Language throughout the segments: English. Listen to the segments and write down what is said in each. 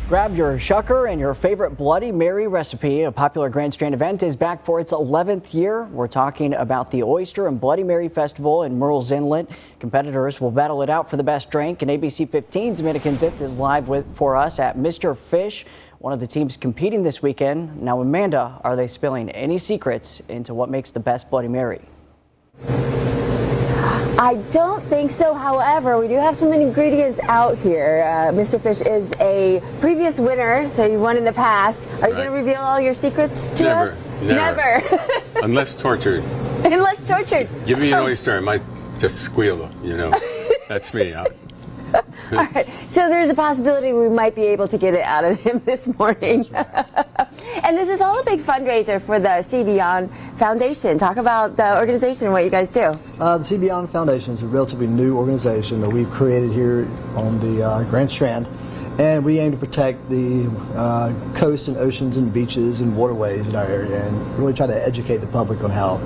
Grab your shucker and your favorite Bloody Mary recipe. A popular Grand Strand event is back for its 11th year. We're talking about the Oyster and Bloody Mary Festival in Murrells Inlet. Competitors will battle it out for the best drink, and ABC 15's Amanda is live for us at Mr. Fish, one of the teams competing this weekend. Now, Amanda, are they spilling any secrets into what makes the best Bloody Mary? I don't think so. However, we do have some ingredients out here. Mr. Fish is a previous winner, so you won in the past. Are you going to reveal all your secrets to us? Never. Unless tortured. Unless tortured. Give me an oyster, I might just squeal, you know. That's me. All right. So there's a possibility we might be able to get it out of him this morning. And this is all a big fundraiser for the See Beyond Foundation. Talk about the organization and what you guys do. The See Beyond Foundation is a relatively new organization that we've created here on the Grand Strand. And we aim to protect the coasts and oceans and beaches and waterways in our area and really try to educate the public on how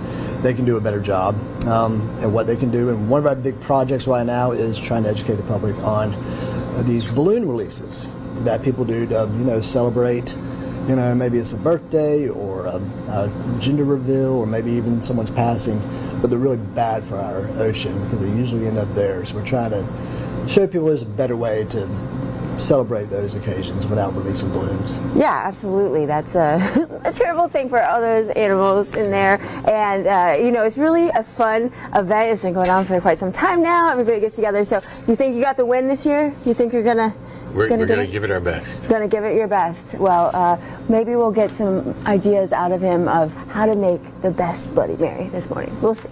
they can do a better job and what they can do. And one of our big projects right now is trying to educate the public on these balloon releases that people do to, you know, celebrate, you know, maybe it's a birthday or a gender reveal or maybe even someone's passing, but they're really bad for our ocean because they usually end up there. So we're trying to show people there's a better way to celebrate those occasions without releasing balloons. Yeah, absolutely. That's a terrible thing for all those animals in there. And, you know, it's really a fun event. It's been going on for quite some time now. Everybody gets together. So you think you got the win this year? You think you're going to... We're going to give it our best. Going to give it your best. Well, maybe we'll get some ideas out of him of how to make the best Bloody Mary this morning. We'll see.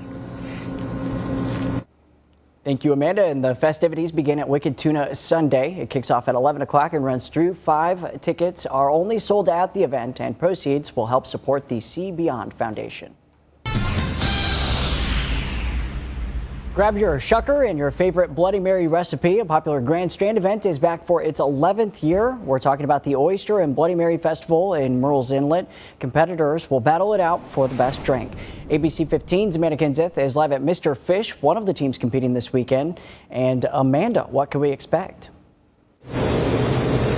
Thank you, Amanda. And the festivities begin at Wicked Tuna Sunday. It kicks off at 11 o'clock and runs through 5. Tickets are only sold at the event, and proceeds will help support the See Beyond Foundation. Grab your shucker and your favorite Bloody Mary recipe. A popular Grand Strand event is back for its 11th year. We're talking about the Oyster and Bloody Mary Festival in Murrells Inlet. Competitors will battle it out for the best drink. ABC 15's Amanda is live at Mr. Fish, one of the teams competing this weekend. And Amanda, what can we expect?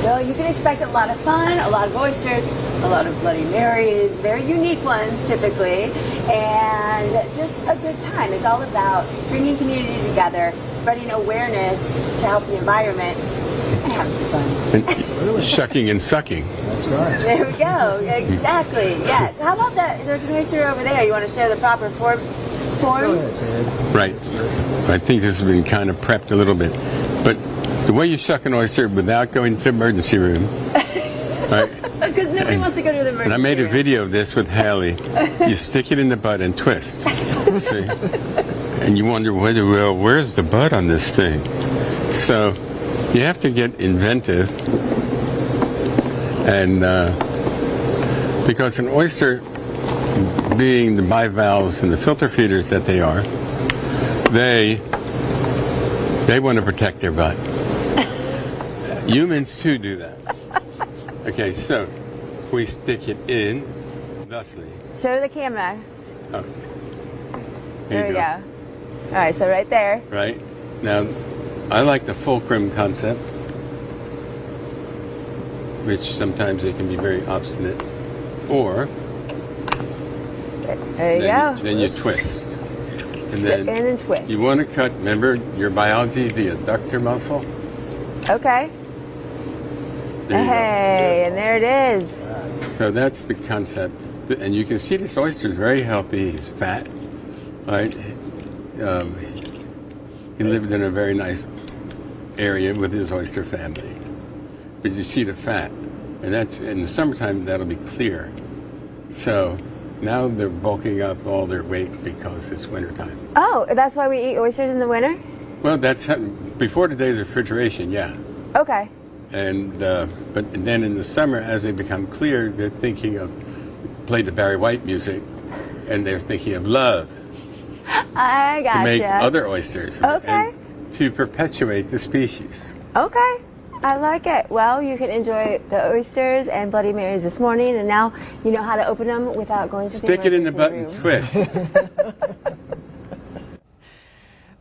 Well, you can expect a lot of fun, a lot of oysters, a lot of Bloody Marys, very unique ones typically, and just a good time. It's all about bringing community together, spreading awareness to help the environment, and having some fun. And shucking and sucking. That's right. There we go. Exactly. Yes. How about that? There's an oyster over there. You want to show the proper form? Go ahead, Ted. Right. I think this has been kind of prepped a little bit. But the way you shuck an oyster without going to the emergency room. Right? Because nobody wants to go to the emergency room. And I made a video of this with Hallie. You stick it in the butt and twist. See? And you wonder, well, where's the butt on this thing? So you have to get inventive. And because an oyster, being the bivalves and the filter feeders that they are, they want to protect their butt. Humans too do that. Okay, so we stick it in thusly. Show the camera. Oh. There we go. All right, so right there. Right. Now, I like the fulcrum concept, which sometimes they can be very obstinate. Or there you go. Then you twist. And then in and twist. You want to cut, remember your biology, the adductor muscle? Okay. Hey, and there it is. So that's the concept. And you can see this oyster is very healthy. He's fat, right? He lived in a very nice area with his oyster family. But you see the fat. And that's in the summertime, that'll be clear. So now they're bulking up all their weight because it's wintertime. Oh, that's why we eat oysters in the winter? Well, that's before the days of refrigeration, yeah. Okay. And but then in the summer, as they become clear, they're thinking of play the Barry White music, and they're thinking of love. I gotcha. To make other oysters. Okay. And to perpetuate the species. Okay. I like it. Well, you can enjoy the oysters and Bloody Marys this morning, and now you know how to open them without going to the Stick it in the butt room. and twist.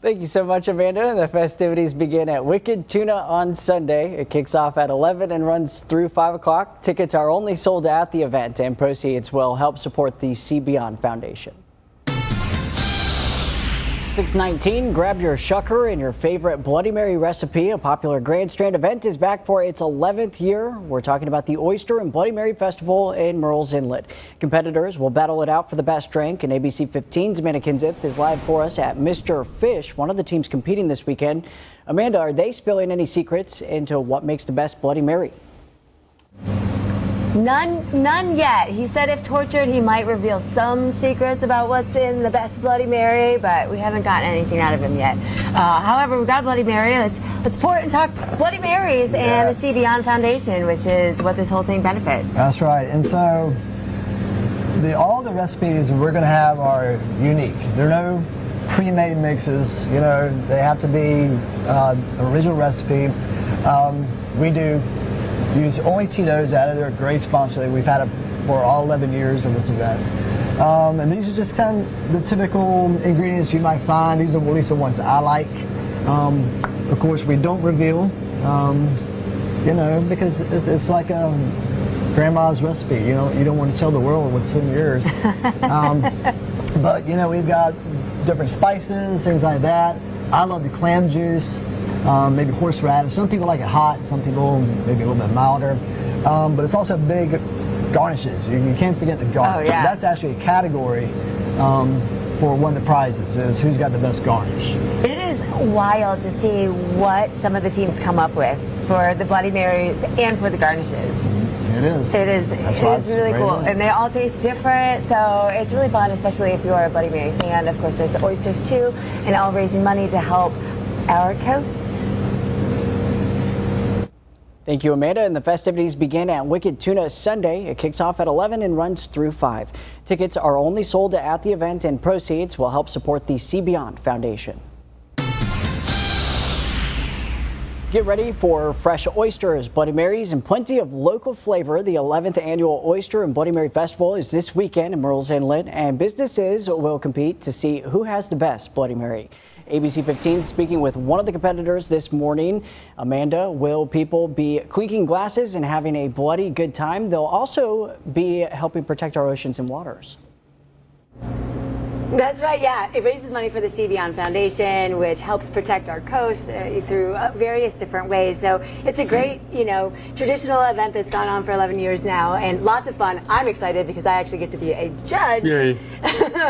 Thank you so much, Amanda. The festivities begin at Wicked Tuna on Sunday. It kicks off at 11 and runs through 5 o'clock. Tickets are only sold at the event, and proceeds will help support the See Beyond Foundation. 6:19, grab your shucker and your favorite Bloody Mary recipe. A popular Grand Strand event is back for its 11th year. We're talking about the Oyster and Bloody Mary Festival in Murrells Inlet. Competitors will battle it out for the best drink, and ABC 15's Amanda Kinzith is live for us at Mr. Fish, one of the teams competing this weekend. Amanda, are they spilling any secrets into what makes the best Bloody Mary? None yet. He said if tortured, he might reveal some secrets about what's in the best Bloody Mary, but we haven't gotten anything out of him yet. However, we've got a Bloody Mary. Let's pour it and talk Bloody Marys and the See Beyond Foundation, which is what this whole thing benefits. That's right. And so all the recipes we're going to have are unique. There are no pre-made mixes. You know, they have to be original recipe. We do use only Tito's out of. They're a great sponsor. We've had it for all 11 years of this event. And these are just kind of the typical ingredients you might find. These are at least the ones I like. Of course, we don't reveal, you know, because it's like a grandma's recipe. You know, you don't want to tell the world what's in yours. But, you know, we've got different spices, things like that. I love the clam juice. Maybe horseradish. Some people like it hot, some people maybe a little bit milder. But it's also big garnishes. You can't forget the garnish. Oh, yeah. That's actually a category for one of the prizes, is who's got the best garnish. It is wild to see what some of the teams come up with for the Bloody Marys and for the garnishes. It is. It is. That's why it's really cool. event. And they all taste different, so it's really fun, especially if you're a Bloody Mary fan. Of course, there's the oysters too, and all raising money to help our coast. Thank you, Amanda. And the festivities begin at Wicked Tuna Sunday. It kicks off at 11 and runs through 5. Tickets are only sold at the event, and proceeds will help support the See Beyond Foundation. Get ready for fresh oysters, Bloody Marys, and plenty of local flavor. The 11th annual Oyster and Bloody Mary Festival is this weekend in Murrells Inlet, and businesses will compete to see who has the best Bloody Mary. ABC 15 speaking with one of the competitors this morning. Amanda, will people be clinking glasses and having a bloody good time? They'll also be helping protect our oceans and waters. That's right, yeah. It raises money for the See Beyond Foundation, which helps protect our coast through various different ways. So it's a great, you know, traditional event that's gone on for 11 years now, and lots of fun. I'm excited because I actually get to be a judge,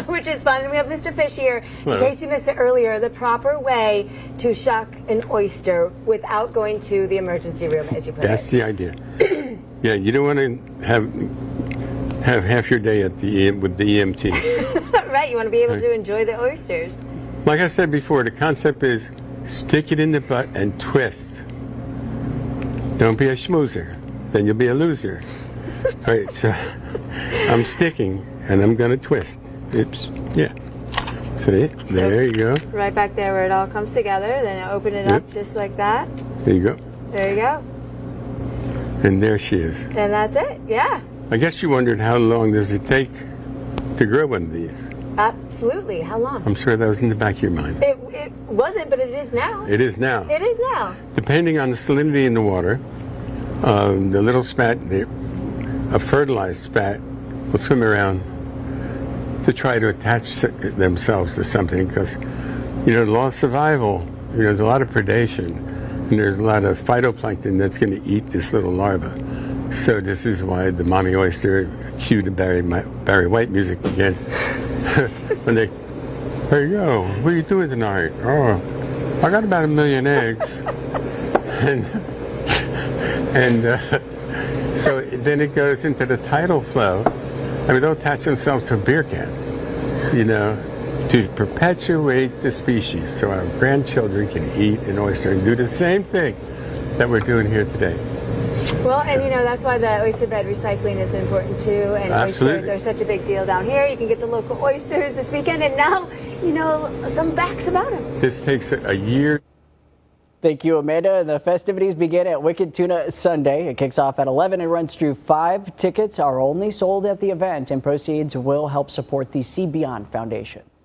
which is fun. And we have Mr. Fish here. In case you missed it earlier, the proper way to shuck an oyster without going to the emergency room, as you put it. That's the idea. Yeah, you don't want to have half your day at with the EMTs. Right, you want to be able to enjoy the oysters. Like I said before, the concept is stick it in the butt and twist. Don't be a schmoozer, then you'll be a loser. All right, so I'm sticking and I'm going to twist. Oops, yeah. See, there you go. Right back there where it all comes together, then open it up just like that. There you go. There you go. And there she is. And that's it, yeah. I guess you wondered how long does it take to grow one of these? Absolutely. How long? I'm sure that was in the back of your mind. It wasn't, but it is now. It is now. It is now. Depending on the salinity in the water, the little spat, a fertilized spat, will swim around to try to attach themselves to something because, you know, the law of survival, you know, there's a lot of predation and there's a lot of phytoplankton that's going to eat this little larva. So this is why the mommy oyster, cue the Barry White music again. When they, there you go, what are you doing tonight? Oh, I got about 1 million eggs. and so then it goes into the tidal flow. I mean, they'll attach themselves to a beer can, you know, to perpetuate the species so our grandchildren can eat an oyster and do the same thing that we're doing here today. Well, and you know, that's why the oyster bed recycling is important too, and oysters are such a big deal down here. You can get the local oysters this weekend, and now, you know, some facts about them. This takes a year. Thank you, Amanda. The festivities begin at Wicked Tuna Sunday. It kicks off at 11 and runs through 5. Tickets are only sold at the event, and proceeds will help support the See Beyond Foundation.